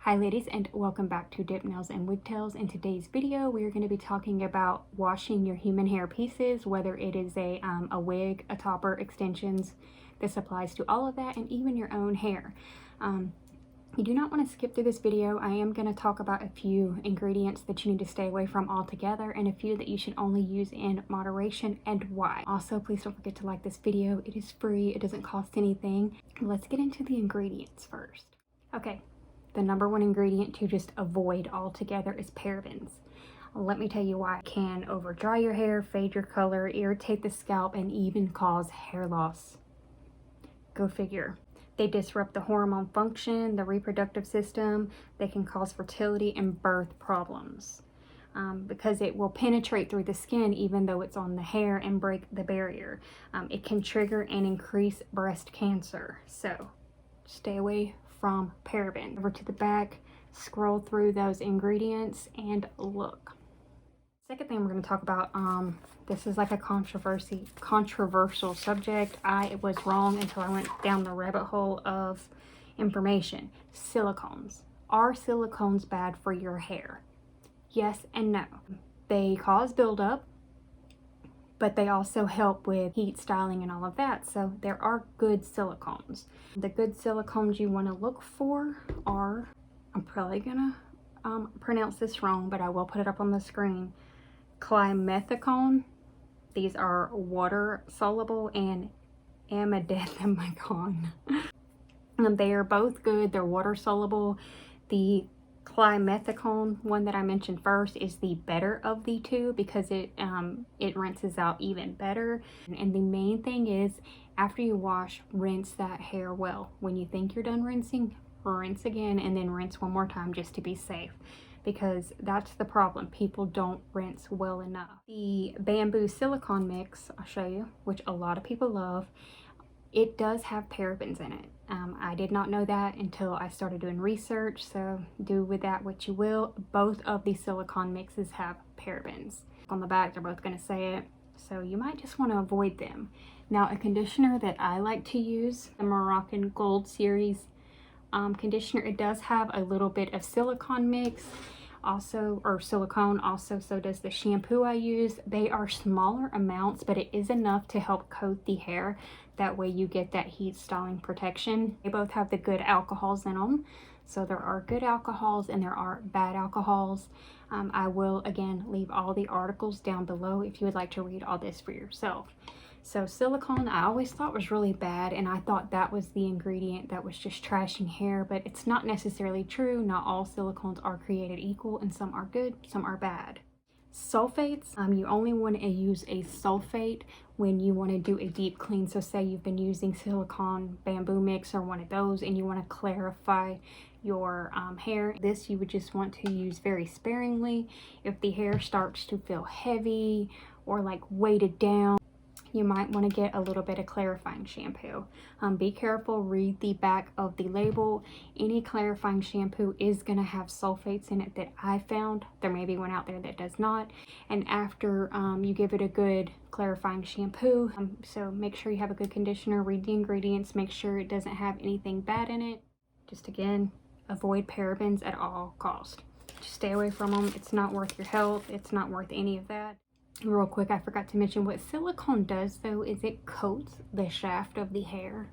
Hi ladies, and welcome back to Dip Nails and Wigtails. In today's video we are going to be talking about washing your human hair pieces, whether it is a wig, a topper, extensions. This applies to all of that, and even your own hair. You do not want to skip through this video. I am going to talk about a few ingredients that you need to stay away from altogether, and a few that you should only use in moderation, and why. Also, please don't forget to like this video. It is free, it doesn't cost anything. Let's get into the ingredients first. Okay. The number one ingredient to just avoid altogether is parabens. Let me tell you why. It can over dry your hair, fade your color, irritate the scalp, and even cause hair loss. Go figure. They disrupt the hormone function, the reproductive system. They can cause fertility and birth problems because it will penetrate through the skin even though it's on the hair and break the barrier. It can trigger and increase breast cancer. So stay away from parabens. Over to the back, scroll through those ingredients and look. Second thing we're going to talk about, this is like a controversial subject. I was wrong until I went down the rabbit hole of information. Silicones. Are silicones bad for your hair? Yes and no. They cause buildup, but they also help with heat styling and all of that. So there are good silicones. The good silicones you want to look for are, I'm probably gonna pronounce this wrong, but I will put it up on the screen. Climethicone. These are water soluble, and amidethicone. They are both good. They're water soluble. The climethicone one that I mentioned first is the better of the two because it rinses out even better. And the main thing is, after you wash, rinse that hair well. When you think you're done rinsing, rinse again, and then rinse one more time just to be safe, because that's the problem. People don't rinse well enough. The bamboo silicone mix, I'll show you, which a lot of people love, it does have parabens in it. I did not know that until I started doing research, so do with that what you will. Both of these silicone mixes have parabens. On the back, they're both going to say it, so you might just want to avoid them. Now, a conditioner that I like to use, the Moroccan Gold Series conditioner, it does have a little bit of silicone mix, also, or silicone also, so does the shampoo I use. They are smaller amounts, but it is enough to help coat the hair. That way you get that heat styling protection. They both have the good alcohols in them. So there are good alcohols and there are bad alcohols. I will again leave all the articles down below if you would like to read all this for yourself. So silicone, I always thought was really bad, and I thought that was the ingredient that was just trashing hair, but it's not necessarily true. Not all silicones are created equal, and some are good, some are bad. Sulfates, you only want to use a sulfate when you want to do a deep clean. So say you've been using silicone bamboo mix or one of those, and you want to clarify your hair. This you would just want to use very sparingly. If the hair starts to feel heavy or like weighted down, you might want to get a little bit of clarifying shampoo. Be careful, read the back of the label. Any clarifying shampoo is going to have sulfates in it that I found. There may be one out there that does not. And after you give it a good clarifying shampoo, so make sure you have a good conditioner, read the ingredients, make sure it doesn't have anything bad in it. Just again, avoid parabens at all cost. Just stay away from them. It's not worth your health. It's not worth any of that. Real quick, I forgot to mention what silicone does though is it coats the shaft of the hair,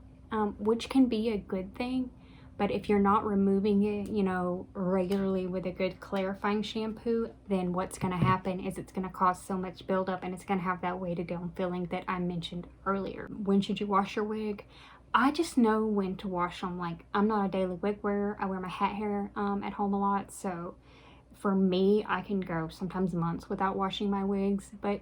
which can be a good thing, but if you're not removing it, you know, regularly with a good clarifying shampoo, then what's going to happen is it's going to cause so much buildup, and it's going to have that weighted down feeling that I mentioned earlier. When should you wash your wig? I just know when to wash them. Like, I'm not a daily wig wearer. I wear my hat hair at home a lot, so for me, I can go sometimes months without washing my wigs, but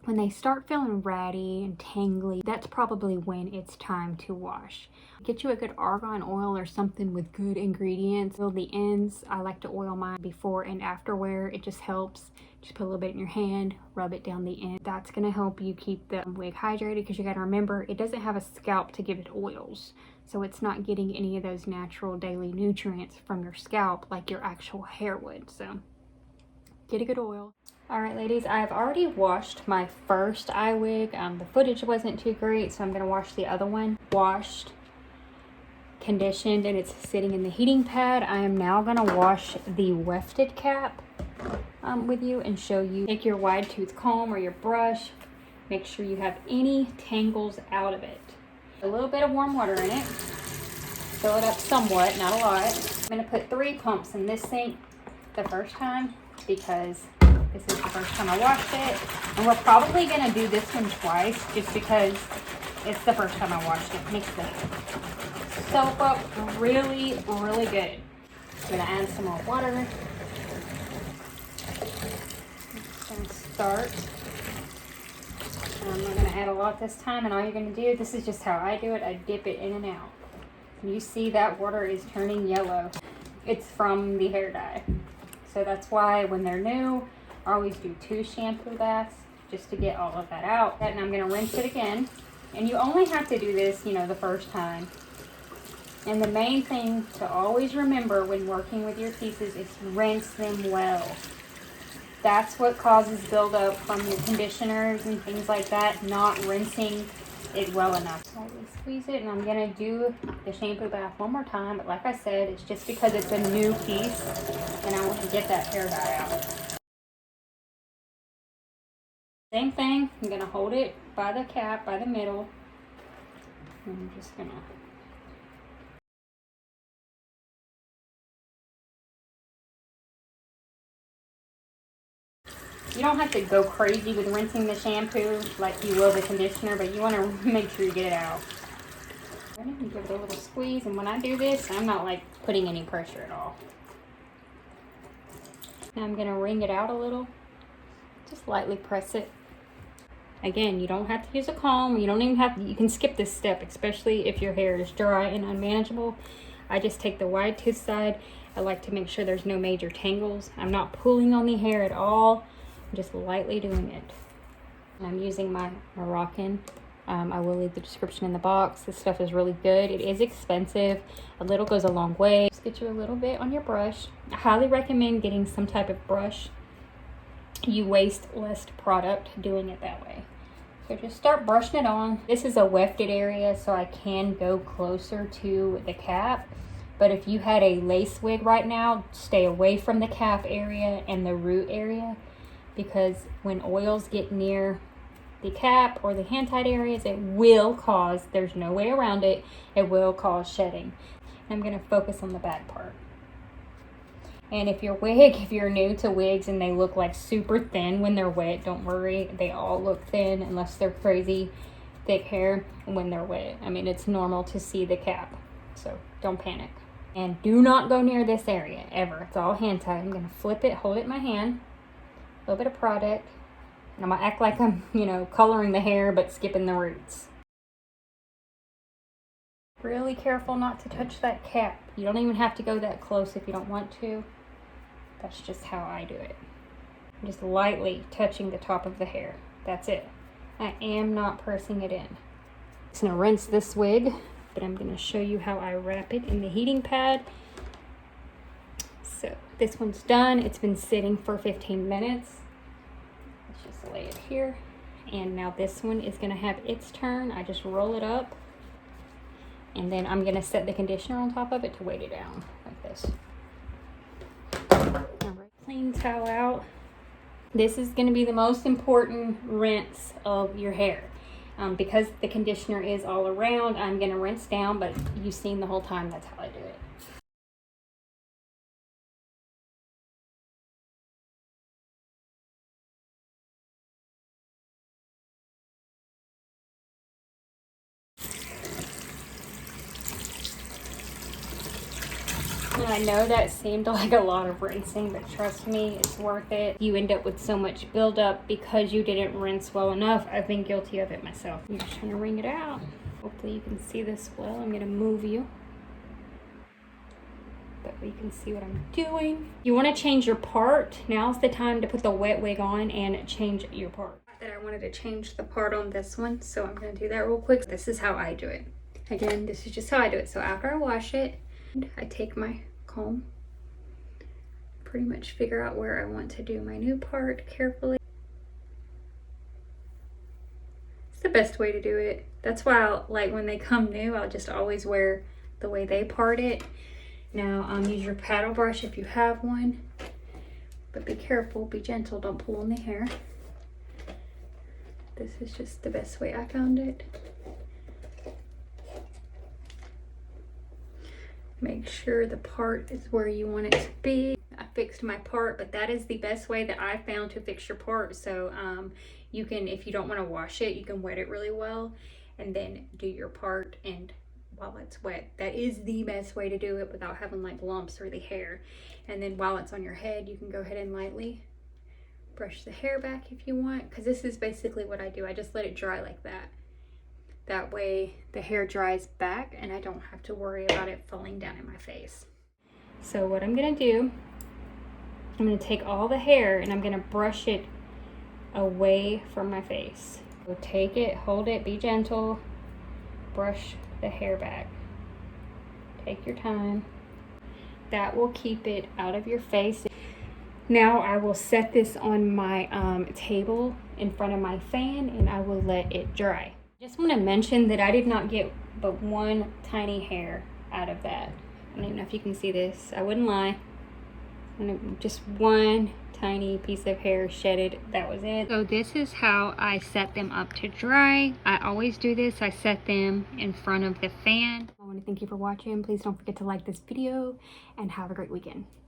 when they start feeling ratty and tangly, that's probably when it's time to wash. Get you a good argan oil or something with good ingredients. Oil the ends. I like to oil mine before and after wear. It just helps. Just put a little bit in your hand, rub it down the end. That's going to help you keep the wig hydrated, because you got to remember, it doesn't have a scalp to give it oils. So it's not getting any of those natural daily nutrients from your scalp like your actual hair would. So get a good oil. All right, ladies, I've already washed my first eye wig. The footage wasn't too great, so I'm going to wash the other one. Washed, conditioned and it's sitting in the heating pad, I am now going to wash the Wefted Cap with you and show you. Take your wide tooth comb or your brush, make sure you have any tangles out of it. A little bit of warm water in it, fill it up somewhat, not a lot. I'm going to put 3 pumps in this sink the first time because this is the first time I washed it, and we're probably going to do this one twice just because it's the first time I washed it. It makes the soap up really, really good. I'm going to add some more water. Just going to start. I'm not going to add a lot this time, and all you're going to do, this is just how I do it, I dip it in and out. You see that water is turning yellow. It's from the hair dye. So that's why when they're new, I always do 2 shampoo baths just to get all of that out. And I'm going to rinse it again. And you only have to do this, you know, the first time. And the main thing to always remember when working with your pieces is rinse them well. That's what causes buildup from your conditioners and things like that, not rinsing it well enough. So I squeeze it, and I'm going to do the shampoo bath one more time. But like I said, it's just because it's a new piece and I want to get that hair dye out. Same thing, I'm going to hold it by the cap, by the middle. And I'm just going to... You don't have to go crazy with rinsing the shampoo like you will the conditioner, but you want to make sure you get it out. I'm going to give it a little squeeze, and when I do this, I'm not like putting any pressure at all. Now I'm going to wring it out a little. Just lightly press it. Again, you don't have to use a comb. You don't even have to, you can skip this step, especially if your hair is dry and unmanageable. I just take the wide tooth side. I like to make sure there's no major tangles. I'm not pulling on the hair at all. I'm just lightly doing it. And I'm using my Moroccan. I will leave the description in the box. This stuff is really good. It is expensive. A little goes a long way. Just get you a little bit on your brush. I highly recommend getting some type of brush. You waste less product doing it that way. So just start brushing it on. This is a wefted area, so I can go closer to the cap. But if you had a lace wig right now, stay away from the cap area and the root area, because when oils get near the cap or the hand-tied areas, it will cause, there's no way around it, it will cause shedding. I'm going to focus on the back part. And if you're new to wigs and they look like super thin when they're wet, don't worry. They all look thin unless they're crazy thick hair when they're wet. I mean, it's normal to see the cap, so don't panic. And do not go near this area, ever. It's all hand tied. I'm going to flip it, hold it in my hand, a little bit of product, and I'm going to act like I'm, you know, coloring the hair but skipping the roots. Really careful not to touch that cap. You don't even have to go that close if you don't want to. That's just how I do it. I'm just lightly touching the top of the hair. That's it. I am not pressing it in. I'm just going to rinse this wig, but I'm going to show you how I wrap it in the heating pad. So this one's done. It's been sitting for 15 minutes. Let's just lay it here. And now this one is going to have its turn. I just roll it up. And then I'm going to set the conditioner on top of it to weight it down like this. All right, clean towel out. This is going to be the most important rinse of your hair. Because the conditioner is all around, I'm going to rinse down, but you've seen the whole time that's how I do it. I know that seemed like a lot of rinsing, but trust me, it's worth it. You end up with so much buildup because you didn't rinse well enough. I've been guilty of it myself. I'm just trying to wring it out. Hopefully you can see this well. I'm going to move you, but you can see what I'm doing. You want to change your part. Now's the time to put the wet wig on and change your part. That I wanted to change the part on this one, so I'm going to do that real quick. This is how I do it. Again, this is just how I do it. So after I wash it, I take my comb, pretty much figure out where I want to do my new part carefully. It's the best way to do it. That's why like when they come new, I'll just always wear the way they part it. Now use your paddle brush if you have one, but be careful, be gentle, don't pull on the hair. This is just the best way I found it. Make sure the part is where you want it to be. I fixed my part, but that is the best way that I found to fix your part. So you can, if you don't want to wash it, you can wet it really well and then do your part, and while it's wet, that is the best way to do it without having like lumps or the hair. And then while it's on your head, you can go ahead and lightly brush the hair back if you want, because this is basically what I do. I just let it dry like that. That way the hair dries back and I don't have to worry about it falling down in my face. So what I'm gonna do, I'm gonna take all the hair and I'm gonna brush it away from my face. So take it, hold it, be gentle, brush the hair back. Take your time. That will keep it out of your face. Now I will set this on my table in front of my fan and I will let it dry. Just want to mention that I did not get but one tiny hair out of that. I don't even know if you can see this. I wouldn't lie. And just one tiny piece of hair shedded. That was it. So this is how I set them up to dry. I always do this. I set them in front of the fan. I want to thank you for watching. Please don't forget to like this video and have a great weekend.